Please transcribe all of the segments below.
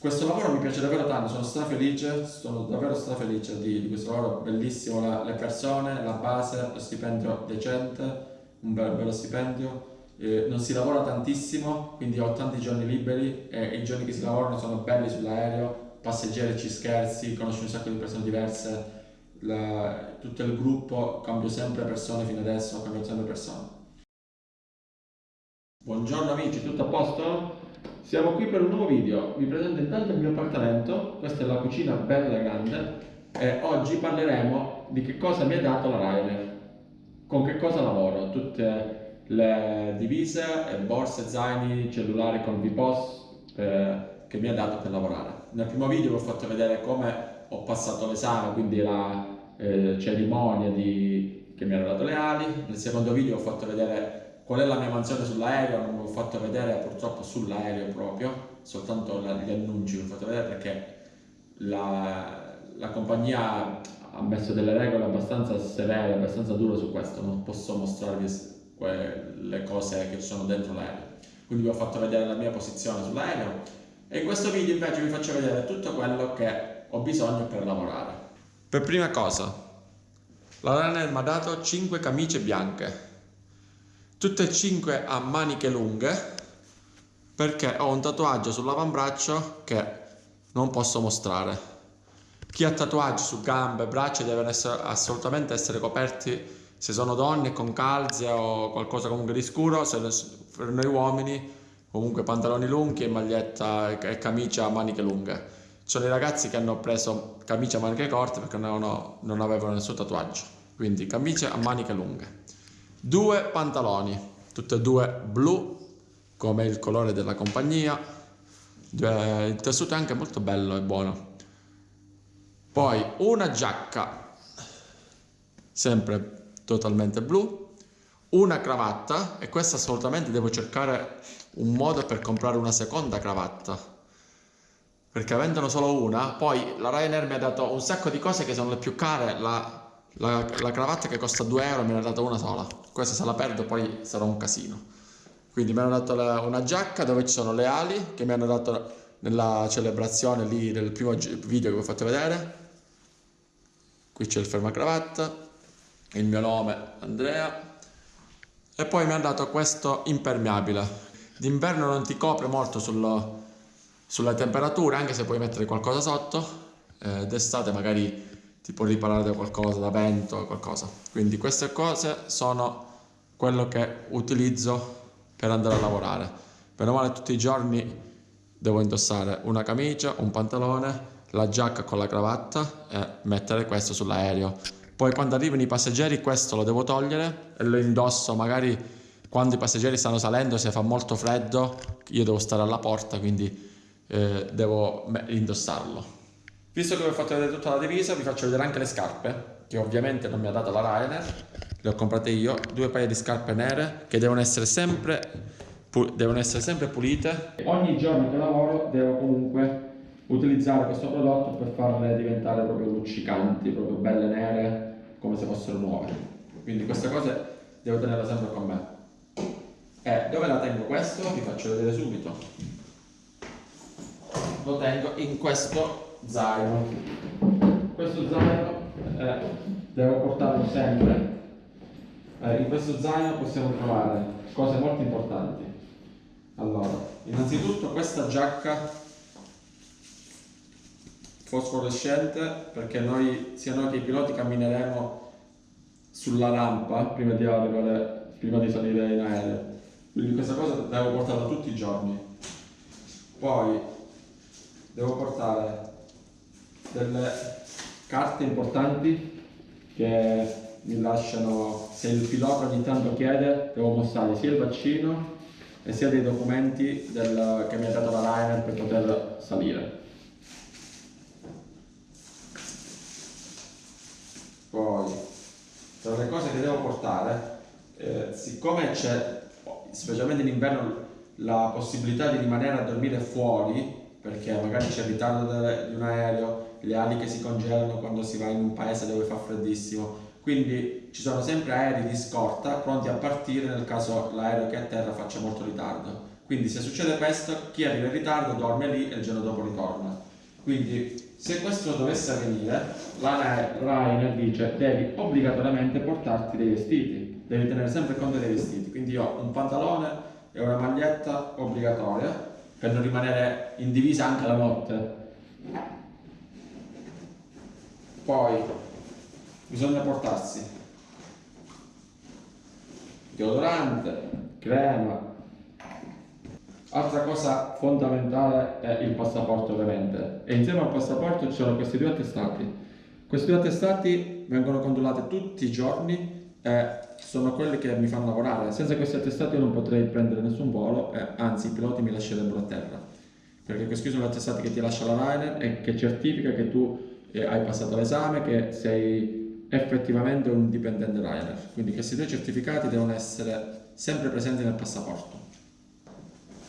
Questo lavoro mi piace davvero tanto, sono davvero strafelice di questo lavoro bellissimo, le persone, la base, lo stipendio decente, un bello stipendio. Non si lavora tantissimo, quindi ho tanti giorni liberi e i giorni che si lavorano sono belli sull'aereo, passeggeri, ci scherzi, conosci un sacco di persone diverse, tutto il gruppo, cambio sempre persone fino adesso, cambio sempre persone. Buongiorno amici, tutto a posto? Siamo qui per un nuovo video, vi presento intanto il mio appartamento, questa è la cucina bella grande e oggi parleremo di che cosa mi ha dato la Ryanair, con che cosa lavoro, tutte le divise, borse, zaini, cellulari con VPOS che mi ha dato per lavorare. Nel primo video vi ho fatto vedere come ho passato l'esame, quindi la cerimonia che mi hanno dato le ali. Nel secondo video ho fatto vedere qual è la mia mansione sull'aereo, non vi ho fatto vedere purtroppo sull'aereo proprio, soltanto gli annunci vi ho fatto vedere perché la compagnia ha messo delle regole abbastanza severe, abbastanza dure su questo, non posso mostrarvi le cose che ci sono dentro l'aereo. Quindi vi ho fatto vedere la mia posizione sull'aereo e in questo video invece vi faccio vedere tutto quello che ho bisogno per lavorare. Per prima cosa, la Ryanair mi ha dato 5 camicie bianche, tutte e 5 a maniche lunghe, perché ho un tatuaggio sull'avambraccio che non posso mostrare. Chi ha tatuaggi su gambe e braccia devono assolutamente essere coperti, se sono donne con calze o qualcosa comunque di scuro, per noi uomini comunque pantaloni lunghi e maglietta e camicia a maniche lunghe. Ci sono i ragazzi che hanno preso camicia a maniche corte perché non avevano nessun tatuaggio, quindi camicie a maniche lunghe. 2 pantaloni, tutte e 2 blu come il colore della compagnia, il tessuto è anche molto bello e buono. Poi una giacca sempre totalmente blu, una cravatta, e questa assolutamente devo cercare un modo per comprare una seconda cravatta, perché avendone solo una, poi la Ryanair mi ha dato un sacco di cose che sono le più care. La cravatta che costa 2 euro me ne ha dato una sola, questa se la perdo poi sarà un casino. Quindi mi hanno dato una giacca dove ci sono le ali che mi hanno dato nella celebrazione lì del primo video che vi ho fatto vedere. Qui c'è il fermacravatta, il mio nome Andrea, e poi mi hanno dato questo impermeabile. D'inverno non ti copre molto sulle temperature, anche se puoi mettere qualcosa sotto, d'estate magari ti può riparare da qualcosa, da vento o qualcosa. Quindi queste cose sono quello che utilizzo per andare a lavorare. Bene o male tutti i giorni devo indossare una camicia, un pantalone, la giacca con la cravatta e mettere questo sull'aereo. Poi quando arrivano i passeggeri questo lo devo togliere e lo indosso magari quando i passeggeri stanno salendo, se fa molto freddo io devo stare alla porta, quindi devo indossarlo. Visto che vi ho fatto vedere tutta la divisa, vi faccio vedere anche le scarpe, che ovviamente non mi ha dato la Ryanair, le ho comprate io, 2 paia di scarpe nere che devono essere sempre pulite. Ogni giorno che lavoro devo comunque utilizzare questo prodotto per farle diventare proprio luccicanti, proprio belle nere, come se fossero nuove. Quindi queste cose devo tenerle sempre con me. E dove la tengo questo? Vi faccio vedere subito. Lo tengo in questo zaino. Questo zaino devo portarlo sempre. In questo zaino possiamo trovare cose molto importanti. Allora, innanzitutto questa giacca fosforescente, perché sia noi che i piloti cammineremo sulla rampa prima di salire in aereo. Quindi questa cosa devo portarla tutti i giorni. Poi devo portare delle carte importanti che mi lasciano, se il pilota ogni tanto chiede, devo mostrare sia il vaccino e sia dei documenti che mi ha dato la Ryanair per poter salire. Poi, tra le cose che devo portare, siccome c'è, specialmente in inverno, la possibilità di rimanere a dormire fuori, perché magari c'è il ritardo di un aereo, le ali che si congelano quando si va in un paese dove fa freddissimo, quindi ci sono sempre aerei di scorta pronti a partire nel caso l'aereo che è a terra faccia molto ritardo. Quindi se succede questo, chi arriva in ritardo dorme lì e il giorno dopo ritorna. Quindi se questo dovesse avvenire, la Ryanair dice devi obbligatoriamente portarti dei vestiti, devi tenere sempre conto dei vestiti. Quindi ho un pantalone e una maglietta obbligatoria per non rimanere in divisa anche la notte. Poi bisogna portarsi deodorante, crema. Altra cosa fondamentale è il passaporto, ovviamente, e insieme al passaporto ci sono questi due attestati. Questi due attestati vengono controllati tutti i giorni e sono quelli che mi fanno lavorare. Senza questi attestati io non potrei prendere nessun volo e anzi i piloti mi lascerebbero a terra, perché questi sono gli attestati che ti lascia la Ryanair e che certifica che tu hai passato l'esame, che sei effettivamente un dipendente Ryanair. Quindi questi due certificati devono essere sempre presenti nel passaporto.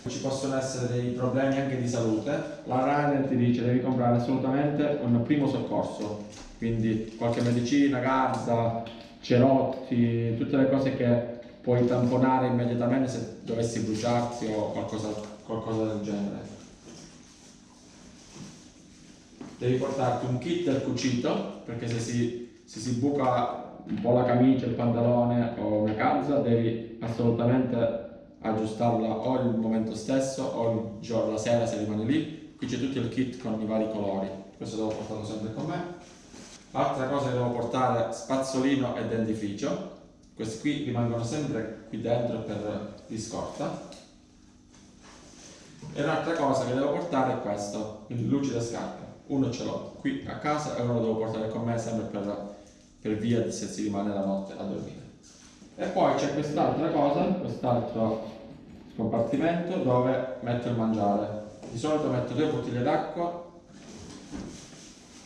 Ci possono essere dei problemi anche di salute. La Ryanair ti dice devi comprare assolutamente un primo soccorso, quindi qualche medicina, garza, cerotti, tutte le cose che puoi tamponare immediatamente se dovessi bruciarsi o qualcosa del genere. Devi portarti un kit del cucito, perché se si buca un po' la camicia, il pantalone o una calza, devi assolutamente aggiustarla o il momento stesso o il giorno, la sera se rimane lì. Qui c'è tutto il kit con i vari colori, questo devo portarlo sempre con me. Altra cosa che devo portare, spazzolino e dentifricio, questi qui rimangono sempre qui dentro per di scorta. E un'altra cosa che devo portare è questo, quindi luci e scarpe. Uno ce l'ho qui a casa e uno lo devo portare con me sempre per via se si rimane la notte a dormire. E poi c'è quest'altra cosa, quest'altro scompartimento dove metto il mangiare. Di solito metto 2 bottiglie d'acqua,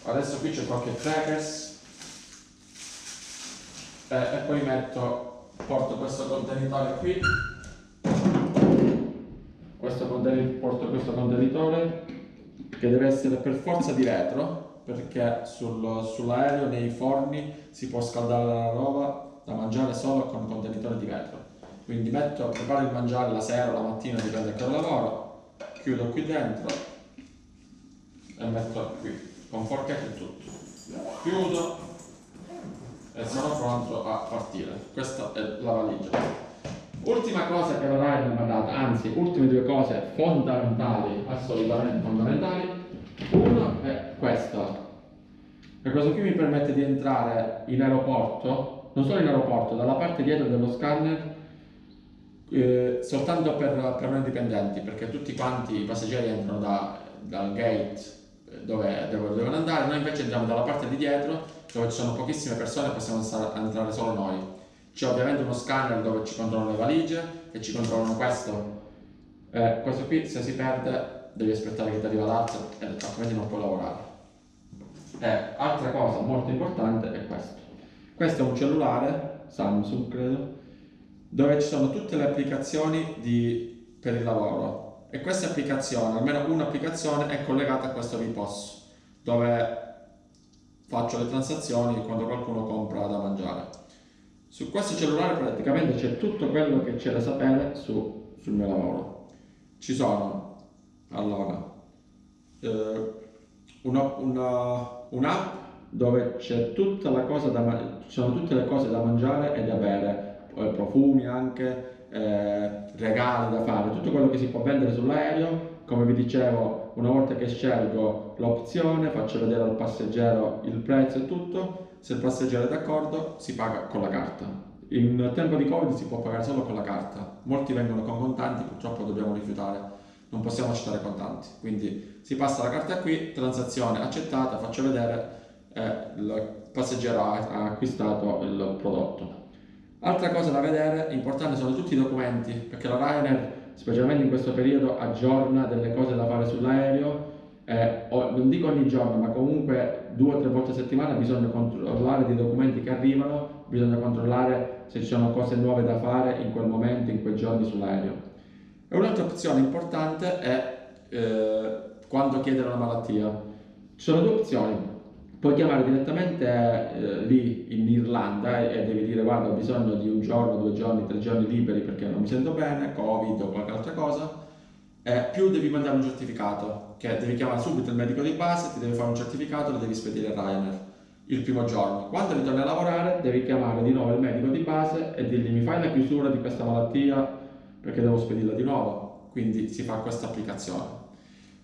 adesso qui c'è qualche crackers e poi porto questo contenitore qui, porto questo contenitore che deve essere per forza di vetro, perché sull'aereo nei forni si può scaldare la roba da mangiare solo con un contenitore di vetro. Quindi preparo il mangiare la sera o la mattina, dipende da che lavoro, chiudo qui dentro e metto qui, con forchetta e tutto. Chiudo e sono pronto a partire. Questa è la valigia. Ultima cosa che la Ryanair mi ha dato, anzi, ultime 2 cose fondamentali, assolutamente fondamentali. Uno è questo. E questo qui mi permette di entrare in aeroporto, non solo in aeroporto, dalla parte dietro dello scanner, soltanto per noi dipendenti, perché tutti quanti i passeggeri entrano dal gate dove devono andare, noi invece entriamo dalla parte di dietro, dove ci sono pochissime persone e possiamo entrare solo noi. C'è ovviamente uno scanner dove ci controllano le valigie e ci controllano questo. Questo qui se si perde devi aspettare che ti arriva l'alza e altrimenti non puoi lavorare. Altra cosa molto importante è questo. Questo è un cellulare, Samsung credo, dove ci sono tutte le applicazioni per il lavoro. E queste applicazioni, almeno un'applicazione, è collegata a questo VPOS, dove faccio le transazioni quando qualcuno compra da mangiare. Su questo cellulare praticamente c'è tutto quello che c'è da sapere sul mio lavoro. Ci sono, allora, un'app dove c'è tutta la cosa ci sono tutte le cose da mangiare e da bere, profumi anche, regali da fare, tutto quello che si può vendere sull'aereo. Come vi dicevo, una volta che scelgo l'opzione faccio vedere al passeggero il prezzo e tutto. Se il passeggero è d'accordo si paga con la carta. In tempo di Covid si può pagare solo con la carta, molti vengono con contanti, purtroppo dobbiamo rifiutare, non possiamo accettare contanti, quindi si passa la carta qui, transazione accettata, faccio vedere, il passeggero ha acquistato il prodotto. Altra cosa da vedere, importante, sono tutti i documenti, perché la Ryanair, specialmente in questo periodo, aggiorna delle cose da fare sull'aereo. Non dico ogni giorno, ma comunque 2 o 3 volte a settimana bisogna controllare dei documenti che arrivano, bisogna controllare se ci sono cose nuove da fare in quel momento, in quei giorni sull'aereo. E un'altra opzione importante è quando chiedere una malattia. Ci sono 2 opzioni. Puoi chiamare direttamente lì in Irlanda e devi dire guarda ho bisogno di un giorno, 2 giorni, 3 giorni liberi perché non mi sento bene, Covid o qualche altra cosa, più devi mandare un certificato, che devi chiamare subito il medico di base, ti deve fare un certificato e lo devi spedire a Ryanair il primo giorno. Quando ritorni a lavorare devi chiamare di nuovo il medico di base e dirgli mi fai la chiusura di questa malattia perché devo spedirla di nuovo. Quindi si fa questa applicazione.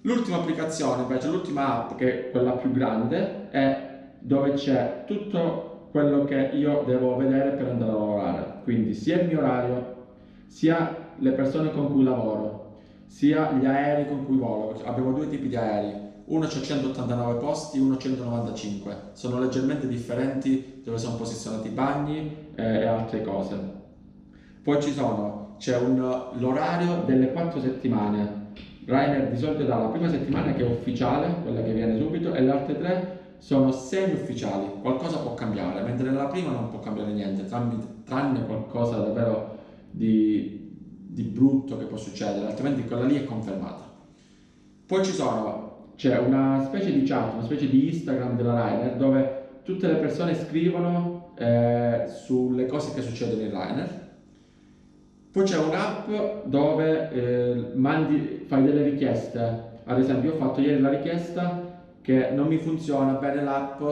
L'ultima applicazione, invece, l'ultima app, che è quella più grande, è dove c'è tutto quello che io devo vedere per andare a lavorare. Quindi sia il mio orario, sia le persone con cui lavoro, sia gli aerei con cui volo. Abbiamo due tipi di aerei, uno c'ha 189 posti, uno 195. Sono leggermente differenti dove sono posizionati i bagni e altre cose. Poi c'è l'orario delle 4 settimane. Ryanair di solito dà la prima settimana che è ufficiale, quella che viene subito, e le altre 3 sono semi-ufficiali. Qualcosa può cambiare, mentre nella prima non può cambiare niente, tranne qualcosa davvero di brutto che può succedere, altrimenti quella lì è confermata. Poi c'è una specie di chat, una specie di Instagram della Ryanair dove tutte le persone scrivono sulle cose che succedono in Ryanair. Poi c'è un'app dove fai delle richieste. Ad esempio, io ho fatto ieri la richiesta che non mi funziona bene l'app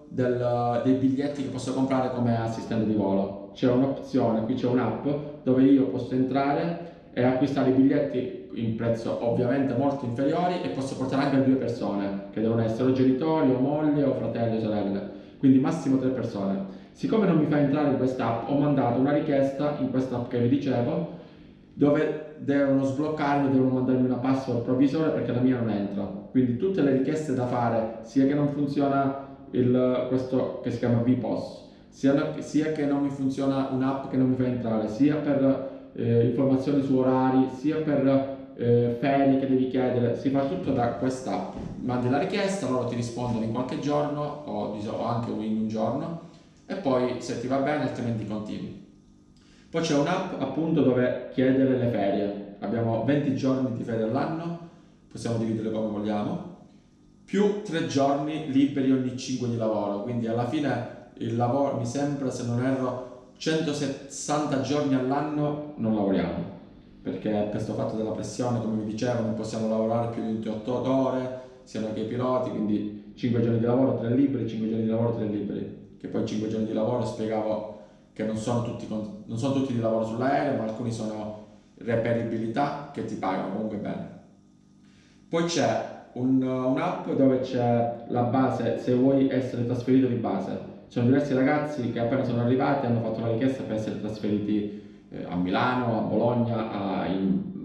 dei biglietti che posso comprare come assistente di volo. C'è un'opzione, qui c'è un'app dove io posso entrare e acquistare i biglietti in prezzo ovviamente molto inferiori e posso portare anche 2 persone, che devono essere o genitori, o moglie, o fratelli, o sorelle. Quindi massimo 3 persone. Siccome non mi fa entrare in quest'app, ho mandato una richiesta in quest'app che vi dicevo, dove devono mandarmi una password provvisoria perché la mia non entra. Quindi tutte le richieste da fare, sia che non funziona questo che si chiama VPOS, sia che non mi funziona un'app che non mi fa entrare, sia per informazioni su orari, sia per ferie che devi chiedere, si fa tutto da quest'app. Mandi la richiesta, loro ti rispondono in qualche giorno o anche in un giorno e poi se ti va bene altrimenti continui. Poi c'è un'app appunto dove chiedere le ferie, abbiamo 20 giorni di ferie all'anno, possiamo dividerle come vogliamo, più 3 giorni liberi ogni 5 di lavoro, quindi alla fine il lavoro mi sembra, se non erro, 160 giorni all'anno non lavoriamo, perché per questo fatto della pressione, come vi dicevo, non possiamo lavorare più di 28 ore, siano anche i piloti, quindi 5 giorni di lavoro, 3 liberi, 5 giorni di lavoro, 3 liberi, che poi 5 giorni di lavoro spiegavo che non sono tutti di lavoro sull'aereo, ma alcuni sono reperibilità che ti pagano comunque bene. Poi c'è un'app dove c'è la base, se vuoi essere trasferito di base. Ci sono diversi ragazzi che appena sono arrivati hanno fatto la richiesta per essere trasferiti a Milano, a Bologna,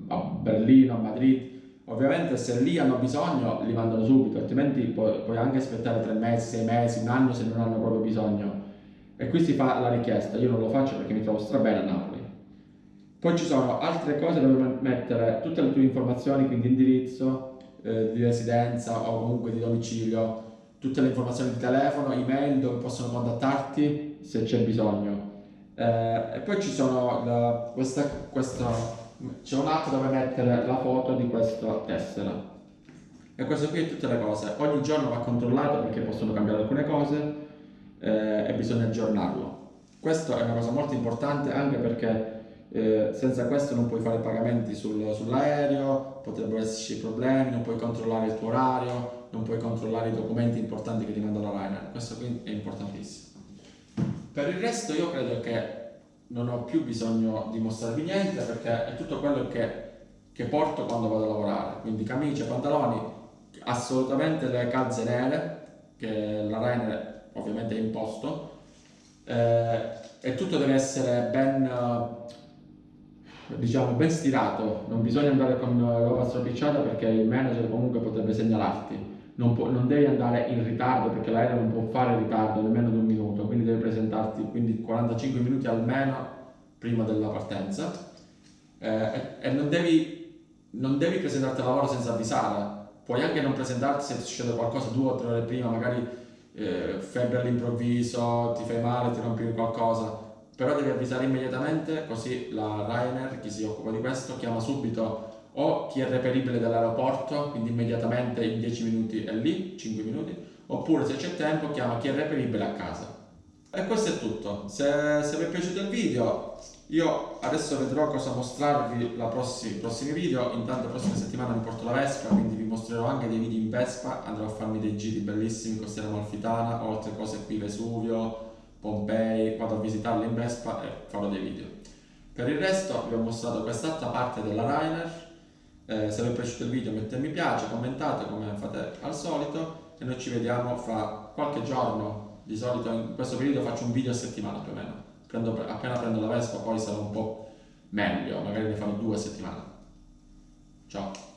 a Berlino, a Madrid. Ovviamente se lì hanno bisogno li mandano subito, altrimenti puoi anche aspettare 3 mesi, 6 mesi, un anno se non hanno proprio bisogno. E qui si fa la richiesta, io non lo faccio perché mi trovo strabene a Napoli. Poi ci sono altre cose dove mettere tutte le tue informazioni, quindi indirizzo di residenza o comunque di domicilio, tutte le informazioni di telefono, email dove possono contattarti se c'è bisogno. E poi c'è un'app dove mettere la foto di questa tessera. E questo qui è tutte le cose. Ogni giorno va controllato perché possono cambiare alcune cose e bisogna aggiornarlo. Questa è una cosa molto importante anche perché senza questo non puoi fare pagamenti sull'aereo, potrebbero esserci problemi, non puoi controllare il tuo orario, non puoi controllare i documenti importanti che ti manda la Ryanair. Questo qui è importantissimo. Per il resto io credo che non ho più bisogno di mostrarvi niente perché è tutto quello che porto quando vado a lavorare, quindi camicie, pantaloni, assolutamente le calze nere, che la Ryanair ovviamente è imposto, e tutto deve essere ben stirato, non bisogna andare con roba stropicciata perché il manager comunque potrebbe segnalarti. Non devi andare in ritardo perché l'aereo non può fare ritardo nemmeno di un minuto, quindi devi presentarti 45 minuti almeno prima della partenza e non devi presentarti al lavoro senza avvisare. Puoi anche non presentarti se succede qualcosa 2 o 3 ore prima, magari febbre all'improvviso, ti fai male, ti rompi qualcosa, però devi avvisare immediatamente, così la Ryanair, chi si occupa di questo, chiama subito o chi è reperibile dall'aeroporto, quindi immediatamente in 10 minuti è lì, 5 minuti, oppure se c'è tempo chiama chi è reperibile a casa. E questo è tutto. Se vi è piaciuto il video, io adesso vedrò cosa mostrarvi i prossimi video. Intanto la prossima settimana vi porto la Vespa, quindi vi mostrerò anche dei video in Vespa, andrò a farmi dei giri bellissimi, Costiera Amalfitana, o altre cose qui, Vesuvio, Pompei, vado a visitarli in Vespa e farò dei video. Per il resto vi ho mostrato quest'altra parte della Ryanair. Se vi è piaciuto il video mettete mi piace, commentate come fate al solito e noi ci vediamo fra qualche giorno. Di solito in questo periodo faccio un video a settimana più o meno. Appena prendo la Vespa poi sarà un po' meglio, magari ne farò 2 a settimana. Ciao!